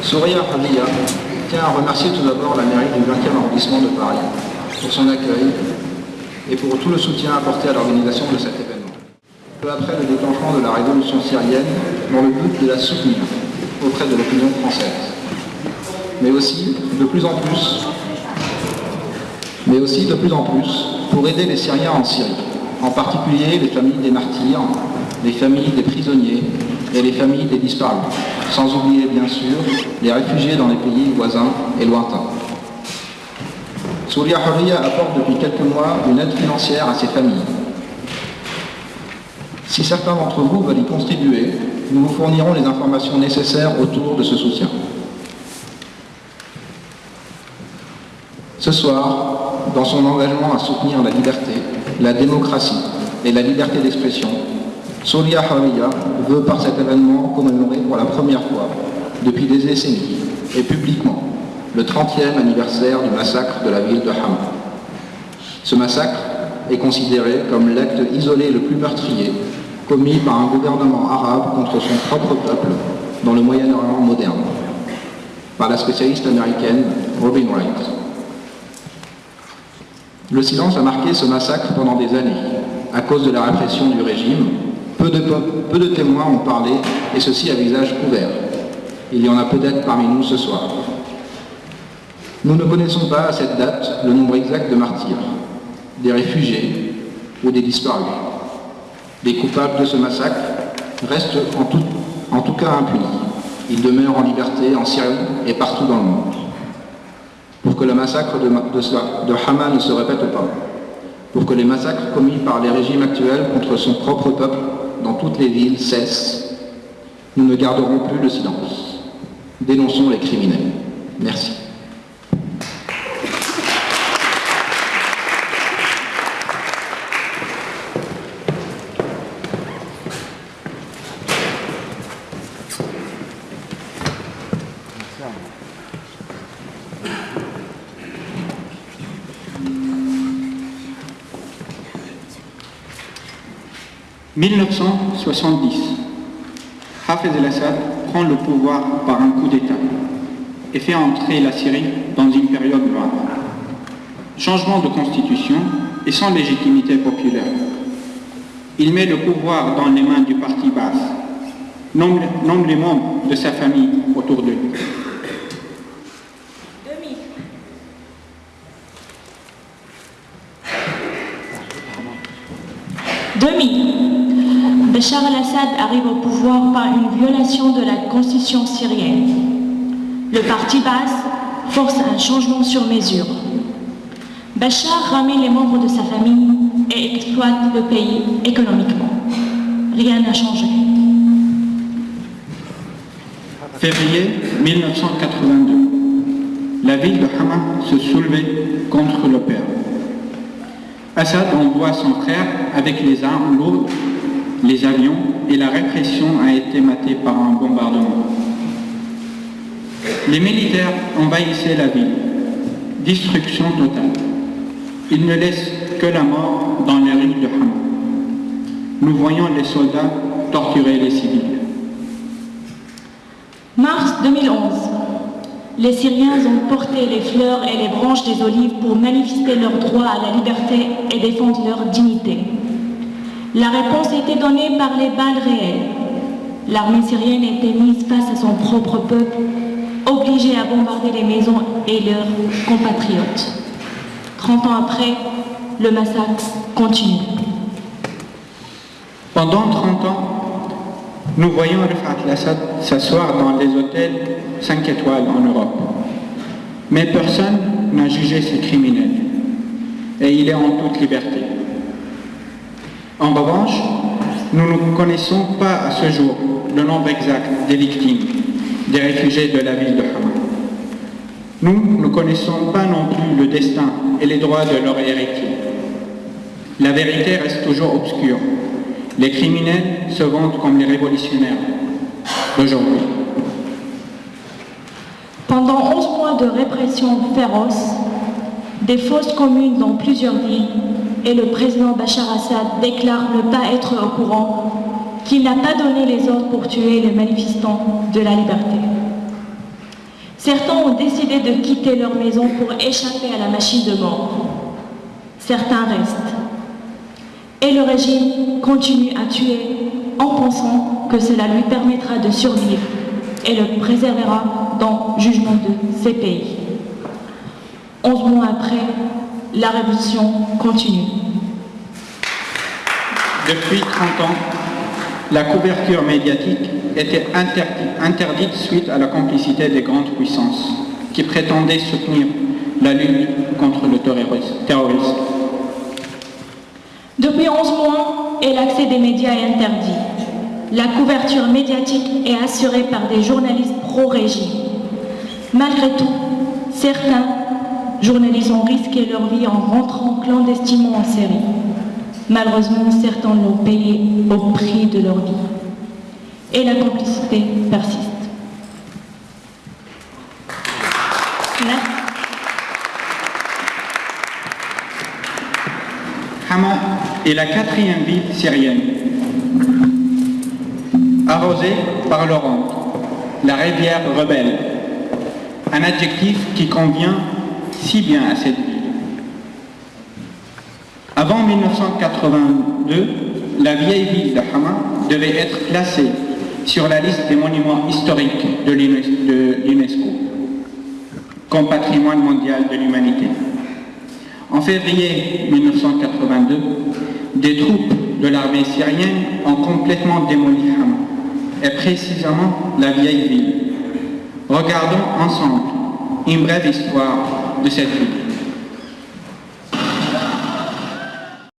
Souria Hamia tient à remercier tout d'abord la mairie du 20e arrondissement de Paris pour son accueil et pour tout le soutien apporté à l'organisation de cet événement. Peu après le déclenchement de la révolution syrienne, dans le but de la soutenir auprès de l'opinion française. Mais aussi, de plus en plus, pour aider les Syriens en Syrie, en particulier les familles des martyrs, les familles des prisonniers et les familles des disparus, sans oublier bien sûr les réfugiés dans les pays voisins et lointains. Souria Hamia apporte depuis quelques mois une aide financière à ces familles. Si certains d'entre vous veulent y contribuer, nous vous fournirons les informations nécessaires autour de ce soutien. Ce soir, dans son engagement à soutenir la liberté, la démocratie et la liberté d'expression, Souria Hamia veut par cet événement commémorer pour la première fois, depuis des décennies, et publiquement, le 30e anniversaire du massacre de la ville de Hama. Ce massacre est considéré comme l'acte isolé le plus meurtrier commis par un gouvernement arabe contre son propre peuple dans le Moyen-Orient moderne, par la spécialiste américaine Robin Wright. Le silence a marqué ce massacre pendant des années, à cause de la répression du régime. Peu de témoins ont parlé, et ceci à visage couvert. Il y en a peut-être parmi nous ce soir. Nous ne connaissons pas à cette date le nombre exact de martyrs, des réfugiés ou des disparus. Les coupables de ce massacre restent en tout cas impunis. Ils demeurent en liberté en Syrie et partout dans le monde. Pour que le massacre de Hama ne se répète pas, pour que les massacres commis par les régimes actuels contre son propre peuple dans toutes les villes cessent, nous ne garderons plus le silence. Dénonçons les criminels. Merci. « 1970, Hafez el-Assad prend le pouvoir par un coup d'État et fait entrer la Syrie dans une période noire. Changement de constitution et sans légitimité populaire. Il met le pouvoir dans les mains du parti Baas, nomme les membres de sa famille autour de lui. Bachar el-Assad arrive au pouvoir par une violation de la constitution syrienne. Le parti Baas force un changement sur mesure. Bachar ramène les membres de sa famille et exploite le pays économiquement. Rien n'a changé. Février 1982. La ville de Hama se soulevait contre le père. Assad envoie son frère avec les armes lourdes, les avions, et la répression a été matée par un bombardement. Les militaires envahissaient la ville. Destruction totale. Ils ne laissent que la mort dans les rues de Hama. Nous voyons les soldats torturer les civils. Mars 2011. Les Syriens ont porté les fleurs et les branches des olives pour manifester leur droit à la liberté et défendre leur dignité. La réponse était donnée par les balles réelles. L'armée syrienne était mise face à son propre peuple, obligée à bombarder les maisons et leurs compatriotes. 30 ans après, le massacre continue. Pendant 30 ans, nous voyons Rafat el-Assad s'asseoir dans les hôtels 5 étoiles en Europe. Mais personne n'a jugé ces criminels. Et il est en toute liberté. En revanche, nous ne connaissons pas à ce jour le nombre exact des victimes, des réfugiés de la ville de Hama. Nous ne connaissons pas non plus le destin et les droits de leurs héritiers. La vérité reste toujours obscure. Les criminels se vantent comme les révolutionnaires d'aujourd'hui. Pendant 11 mois de répression féroce, des fosses communes dans plusieurs villes, et le président Bachar Assad déclare ne pas être au courant qu'il n'a pas donné les ordres pour tuer les manifestants de la liberté. Certains ont décidé de quitter leur maison pour échapper à la machine de mort. Certains restent. Et le régime continue à tuer en pensant que cela lui permettra de survivre et le préservera dans le jugement de ces pays. 11 mois après, la révolution continue. Depuis 30 ans, la couverture médiatique était interdite suite à la complicité des grandes puissances qui prétendaient soutenir la lutte contre le terrorisme. Depuis 11 mois, et l'accès des médias est interdit. La couverture médiatique est assurée par des journalistes pro-régime. Malgré tout, certains journalistes ont risqué leur vie en rentrant clandestinement en Syrie. Malheureusement, certains l'ont payé au prix de leur vie. Et la complicité persiste. Merci. Hama est la 4e ville syrienne, arrosée par l'Oronte, la rivière rebelle, un adjectif qui convient si bien à cette ville. Avant 1982, la vieille ville de Hama devait être classée sur la liste des monuments historiques de l'UNESCO, comme patrimoine mondial de l'humanité. En février 1982, des troupes de l'armée syrienne ont complètement démoli Hama, et précisément la vieille ville. Regardons ensemble une brève histoire de cette ville.